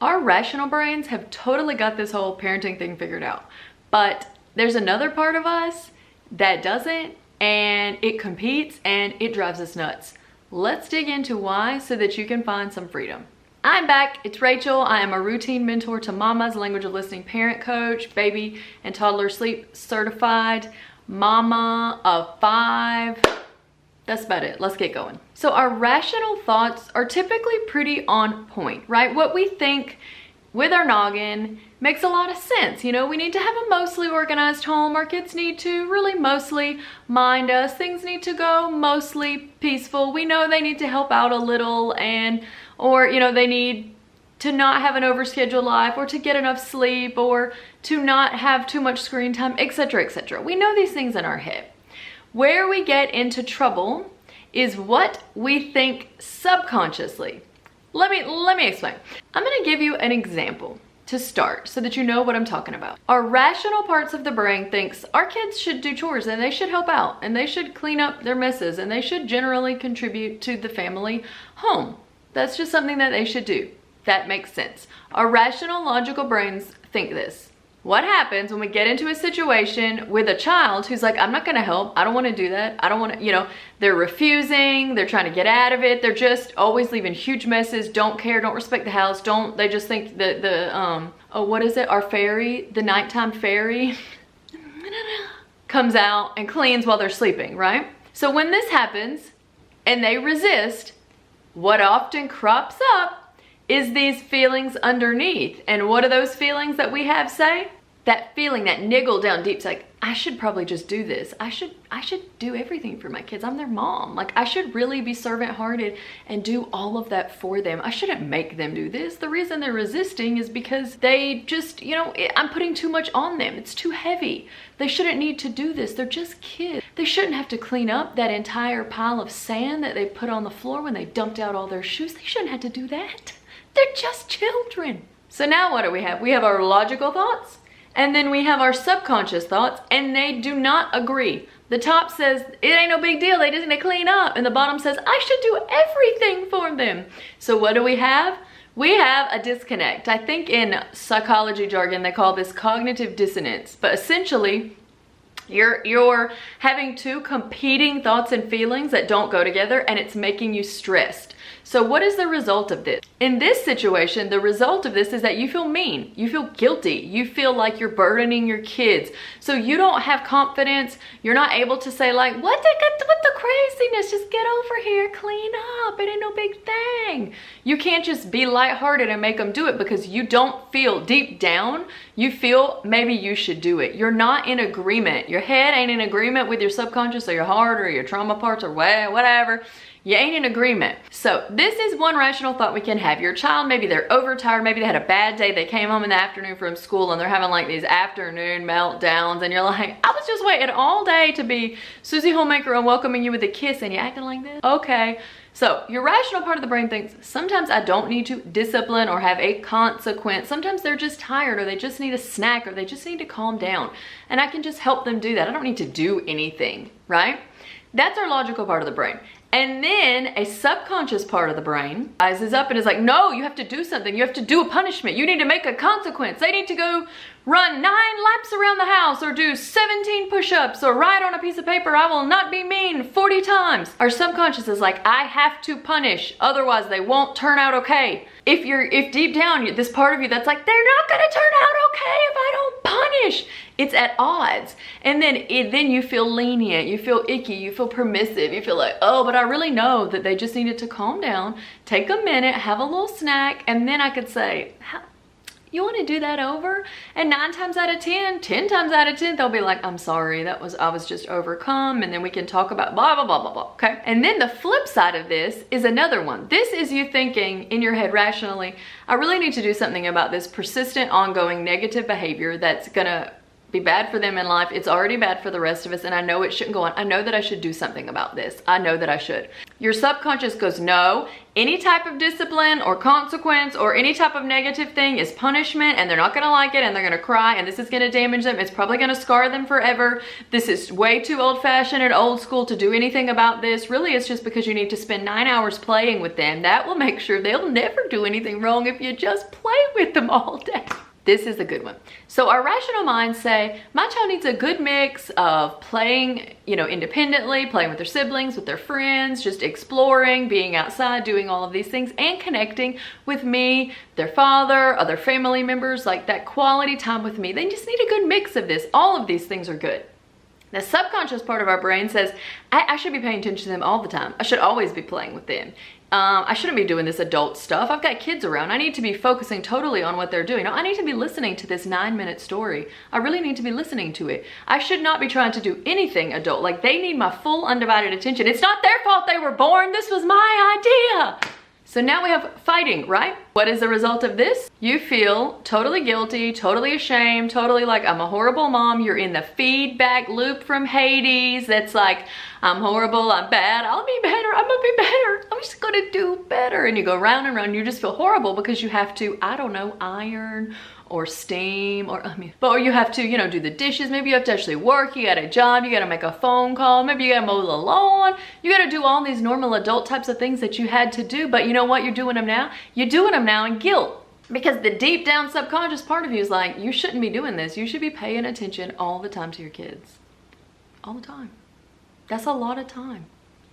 Our rational brains have totally got this whole parenting thing figured out. But there's another part of us that doesn't, and it competes and it drives us nuts. Let's dig into why so that you can find some freedom. I'm back, it's Rachel. I am a routine mentor to mamas, language of listening parent coach, baby and toddler sleep certified, mama of 5. That's about it. Let's get going. So our rational thoughts are typically pretty on point, right? What we think with our noggin makes a lot of sense. You know, we need to have a mostly organized home. Our kids need to really mostly mind us. Things need to go mostly peaceful. We know they need to help out a little or, you know, they need to not have an overscheduled life or to get enough sleep or to not have too much screen time, etc., etc. We know these things in our head. Where we get into trouble is what we think subconsciously. Let me explain. I'm going to give you an example to start so that you know what I'm talking about. Our rational parts of the brain thinks our kids should do chores and they should help out and they should clean up their messes and they should generally contribute to the family home. That's just something that they should do. That makes sense. Our rational, logical brains think this. What happens when we get into a situation with a child who's like, I'm not going to help. I don't want to do that. I don't want to, you know, they're refusing. They're trying to get out of it. They're just always leaving huge messes. Don't care. Don't respect the house. They just think that what is it? Our fairy, the nighttime fairy comes out and cleans while they're sleeping, right? So when this happens and they resist, what often crops up is these feelings underneath. And what are those feelings that we have say? That feeling, that niggle down deep, it's like, I should probably just do this. I should do everything for my kids. I'm their mom. Like, I should really be servant-hearted and do all of that for them. I shouldn't make them do this. The reason they're resisting is because they just, you know, I'm putting too much on them. It's too heavy. They shouldn't need to do this. They're just kids. They shouldn't have to clean up that entire pile of sand that they put on the floor when they dumped out all their shoes. They shouldn't have to do that. They're just children. So now what do we have? We have our logical thoughts, and then we have our subconscious thoughts, and they do not agree. The top says, it ain't no big deal, they just need to clean up. And the bottom says, I should do everything for them. So what do we have? We have a disconnect. I think in psychology jargon, they call this cognitive dissonance. But essentially, you're having two competing thoughts and feelings that don't go together, and it's making you stressed. So what is the result of this? In this situation, the result of this is that you feel mean, you feel guilty, you feel like you're burdening your kids. So you don't have confidence. You're not able to say like, what the craziness? Just get over here, clean up. It ain't no big thing. You can't just be lighthearted and make them do it because you don't feel deep down. You feel maybe you should do it. You're not in agreement. Your head ain't in agreement with your subconscious or your heart or your trauma parts or whatever. You ain't in agreement. So this is one rational thought we can have. Your child, maybe they're overtired, maybe they had a bad day, they came home in the afternoon from school and they're having like these afternoon meltdowns and you're like, I was just waiting all day to be Susie Homemaker and welcoming you with a kiss and you acting like this? Okay. So your rational part of the brain thinks, sometimes I don't need to discipline or have a consequence. Sometimes they're just tired or they just need a snack or they just need to calm down. And I can just help them do that. I don't need to do anything, right? That's our logical part of the brain. And then a subconscious part of the brain rises up and is like, no, you have to do something. You have to do a punishment. You need to make a consequence. They need to go run 9 laps around the house or do 17 push-ups or write on a piece of paper, I will not be mean 40 times. Our subconscious is like, I have to punish, otherwise they won't turn out okay. If deep down, this part of you that's like, they're not gonna turn out okay if I don't punish. It's at odds. And then you feel lenient, you feel icky, you feel permissive, you feel like, oh, but I really know that they just needed to calm down, take a minute, have a little snack, and then I could say, you want to do that over? And 9 times out of 10, 10 times out of 10, they'll be like, I'm sorry, I was just overcome. And then we can talk about blah, blah, blah, blah, blah, okay? And then the flip side of this is another one. This is you thinking in your head rationally, I really need to do something about this persistent, ongoing negative behavior that's gonna be bad for them in life. It's already bad for the rest of us, and I know it shouldn't go on. I know that I should do something about this. I know that I should. Your subconscious goes, no, any type of discipline or consequence or any type of negative thing is punishment, and they're not gonna like it, and they're gonna cry, and this is gonna damage them. It's probably gonna scar them forever. This is way too old-fashioned and old school to do anything about this. Really, it's just because you need to spend 9 hours playing with them. That will make sure they'll never do anything wrong if you just play with them all day. This is a good one. So our rational minds say, my child needs a good mix of playing, independently, playing with their siblings, with their friends, just exploring, being outside, doing all of these things, and connecting with me, their father, other family members, like that quality time with me. They just need a good mix of this. All of these things are good. The subconscious part of our brain says, I should be paying attention to them all the time. I should always be playing with them. I shouldn't be doing this adult stuff. I've got kids around. I need to be focusing totally on what they're doing. I need to be listening to this 9-minute story. I really need to be listening to it. I should not be trying to do anything adult. Like, they need my full undivided attention. It's not their fault they were born. This was my idea. So now we have fighting, right? What is the result of this? You feel totally guilty, totally ashamed, totally like, I'm a horrible mom. You're in the feedback loop from Hades. That's like, I'm horrible, I'm bad, I'll be better, I'm gonna be better. I'm just gonna do better. And you go round and round, you just feel horrible because you have to, I don't know, iron or steam or you have to, do the dishes. Maybe you have to actually work. You got a job, you got to make a phone call. Maybe you got to mow the lawn. You got to do all these normal adult types of things that you had to do. But you know what? You're doing them now. You're doing them now in guilt, because the deep down subconscious part of you is like, you shouldn't be doing this. You should be paying attention all the time to your kids. All the time. That's a lot of time.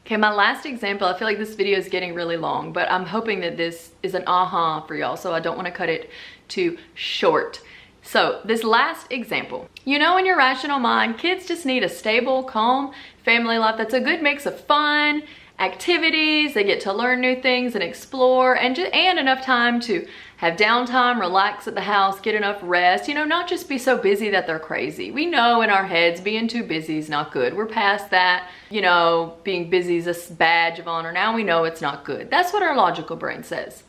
Okay, my last example, I feel like this video is getting really long, but I'm hoping that this is an aha for y'all, so I don't want to cut it too short. So this last example, in your rational mind, kids just need a stable, calm family life that's a good mix of fun, activities, they get to learn new things and explore, and enough time to have downtime, relax at the house, get enough rest, not just be so busy that they're crazy. We know in our heads being too busy is not good. We're past that, being busy is a badge of honor. Now we know it's not good. That's what our logical brain says.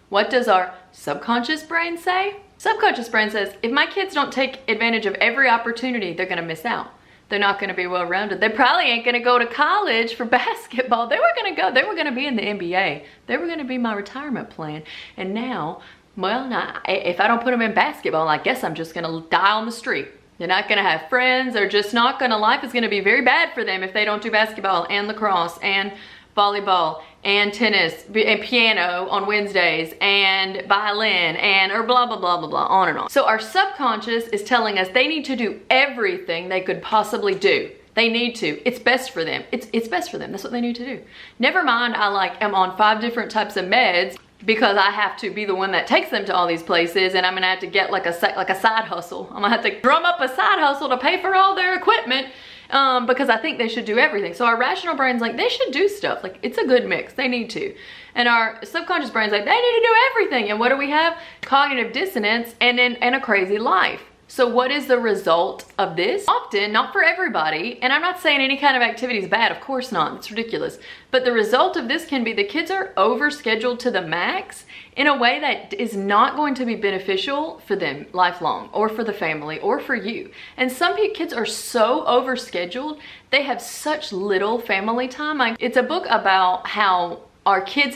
What does our subconscious brain say? Subconscious brain says, if my kids don't take advantage of every opportunity, they're gonna miss out. They're not gonna be well-rounded. They probably ain't gonna go to college for basketball. They were gonna go, they were gonna be in the NBA. They were gonna be my retirement plan. And now, if I don't put them in basketball, I guess I'm just gonna die on the street. They're not gonna have friends. They're just not gonna, life is gonna be very bad for them if they don't do basketball and lacrosse and volleyball and tennis and piano on Wednesdays and violin or blah, blah, blah, blah, blah, on and on. So our subconscious is telling us they need to do everything they could possibly do. They need to. It's best for them. It's best for them. That's what they need to do. Never mind, I am on 5 different types of meds because I have to be the one that takes them to all these places, and I'm gonna have to get like a side hustle. I'm gonna have to drum up a side hustle to pay for all their equipment. Because I think they should do everything. So our rational brain's like, they should do stuff. Like, it's a good mix. They need to. And our subconscious brain's like, they need to do everything. And what do we have? Cognitive dissonance and a crazy life. So what is the result of this? Often, not for everybody, and I'm not saying any kind of activity is bad, of course not, it's ridiculous. But the result of this can be the kids are overscheduled to the max in a way that is not going to be beneficial for them lifelong, or for the family, or for you. And some kids are so overscheduled, they have such little family time. Like, it's a book about how our kids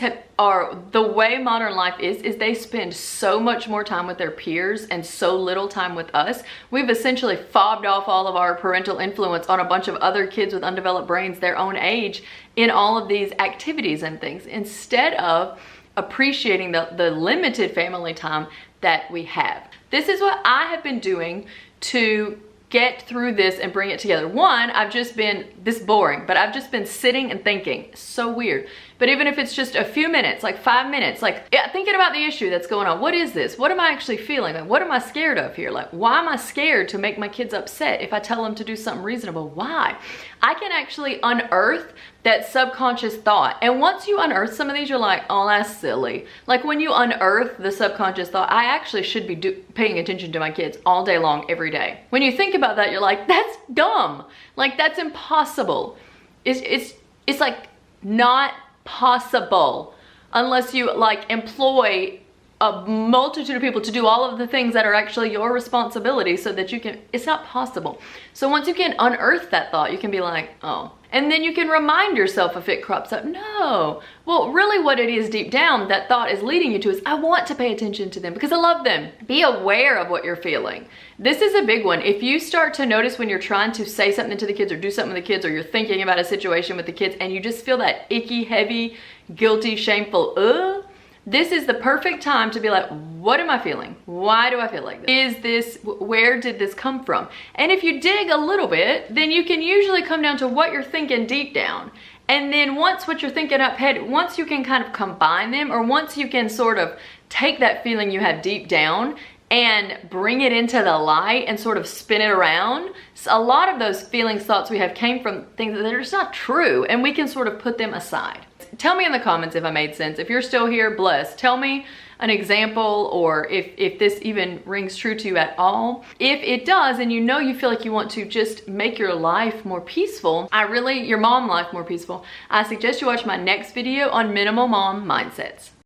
the way modern life is they spend so much more time with their peers and so little time with us. We've essentially fobbed off all of our parental influence on a bunch of other kids with undeveloped brains their own age in all of these activities and things, instead of appreciating the limited family time that we have. This is what I have been doing to get through this and bring it together. One, I've just been this boring, but I've just been sitting and thinking. So weird. But even if it's just a few minutes, like 5 minutes, thinking about the issue that's going on. What is this? What am I actually feeling? Like, what am I scared of here? Like, why am I scared to make my kids upset if I tell them to do something reasonable? Why? I can actually unearth that subconscious thought. And once you unearth some of these, you're like, oh, that's silly. Like, when you unearth the subconscious thought, I actually should be paying attention to my kids all day long, every day. When you think about that, you're like, that's dumb. Like, that's impossible. It's like not possible unless you like employ a multitude of people to do all of the things that are actually your responsibility so that you can, it's not possible. So once you can unearth that thought, you can be like, oh. And then you can remind yourself if it crops up, no. Well, really what it is deep down, that thought is leading you to is, I want to pay attention to them because I love them. Be aware of what you're feeling. This is a big one. If you start to notice when you're trying to say something to the kids or do something with the kids, or you're thinking about a situation with the kids and you just feel that icky, heavy, guilty, shameful, this is the perfect time to be like, what am I feeling? Why do I feel like this? Where did this come from? And if you dig a little bit, then you can usually come down to what you're thinking deep down. And then once what you're thinking up head, once you can kind of combine them, or once you can sort of take that feeling you have deep down and bring it into the light and sort of spin it around. So a lot of those feelings, thoughts we have came from things that are just not true, and we can sort of put them aside. Tell me in the comments if I made sense. If you're still here, bless. Tell me an example, or if this even rings true to you at all. If it does, and you know you feel like you want to just make your life more peaceful, your mom life more peaceful, I suggest you watch my next video on minimal mom mindsets.